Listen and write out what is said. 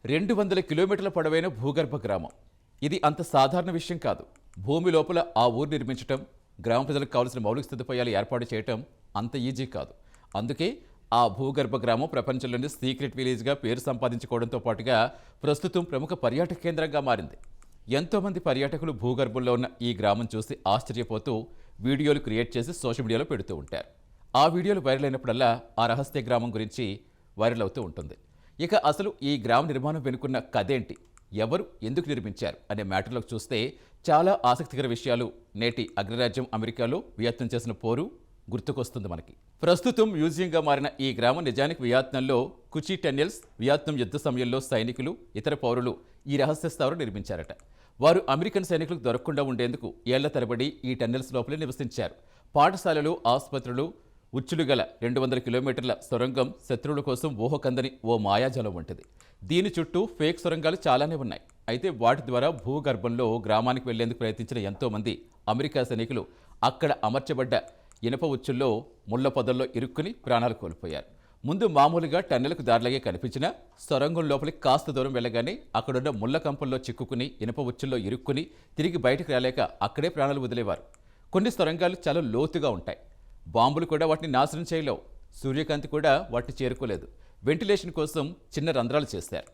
200 కిలోమీటర్ల పొడవైన భూగర్భ గ్రామం. ఇది అంత సాధారణ విషయం కాదు. భూమి లోపల ఆ ఊరు నిర్మించటం, గ్రామ ప్రజలకు కావలసిన మౌలిక సదుపాయాలు ఏర్పాటు చేయటం అంత ఈజీ కాదు. అందుకే ఆ భూగర్భ గ్రామం ప్రపంచంలోని సీక్రెట్ విలేజ్గా పేరు సంపాదించుకోవడంతో పాటుగా ప్రస్తుతం ప్రముఖ పర్యాటక కేంద్రంగా మారింది. ఎంతోమంది పర్యాటకులు భూగర్భంలో ఉన్న ఈ గ్రామం చూసి ఆశ్చర్యపోతూ వీడియోలు క్రియేట్ చేసి సోషల్ మీడియాలో పెడుతూ ఉంటారు. ఆ వీడియోలు వైరల్ అయినప్పుడల్లా ఆ రహస్య గ్రామం గురించి వైరల్ అవుతూ ఉంటుంది. ఇక అసలు ఈ గ్రామ నిర్మాణం వెనుకున్న కథేంటి, ఎవరు ఎందుకు నిర్మించారు అనే మ్యాటర్లోకి చూస్తే చాలా ఆసక్తికర విషయాలు నేటి అగ్రరాజ్యం అమెరికాలో వియత్నం చేసిన పోరు గుర్తుకొస్తుంది మనకి. ప్రస్తుతం మ్యూజియంగా మారిన ఈ గ్రామం నిజానికి వియత్నంలో కుచి టన్నెల్స్, వియత్నం యుద్ధ సమయంలో సైనికులు, ఇతర పౌరులు ఈ రహస్య స్థావరం నిర్మించారట. వారు అమెరికన్ సైనికులకు దొరకకుండా ఉండేందుకు ఏళ్ల తరబడి ఈ టన్నెల్స్ లోపలే నివసించారు. పాఠశాలలు, ఆసుపత్రులు, ఉచ్చులు గల 200 కిలోమీటర్ల సొరంగం శత్రువుల కోసం ఊహకందని ఓ మాయాజాలం వంటిది. దీని చుట్టూ ఫేక్ సొరంగాలు చాలానే ఉన్నాయి. అయితే వాటి ద్వారా భూగర్భంలో గ్రామానికి వెళ్లేందుకు ప్రయత్నించిన ఎంతోమంది అమెరికా సైనికులు అక్కడ అమర్చబడ్డ ఇనప ఉచ్చుల్లో ముళ్ల పొదల్లో ఇరుక్కుని ప్రాణాలు కోల్పోయారు. ముందు మామూలుగా టన్నెలకు దారిలాగే కనిపించినా సొరంగం లోపలికి కాస్త దూరం వెళ్ళగానే అక్కడున్న ముళ్ల కంపల్లో చిక్కుకుని ఇనప ఉచ్చుల్లో ఇరుక్కుని తిరిగి బయటకు రాలేక అక్కడే ప్రాణాలు వదిలేవారు. కొన్ని సొరంగాలు చాలా లోతుగా ఉంటాయి. బాంబులు కూడా వాటిని నాశనం చేయలేవు. సూర్యకాంతి కూడా వాటిని చేరుకోలేదు. వెంటిలేషన్ కోసం చిన్న రంధ్రాలు చేశారు.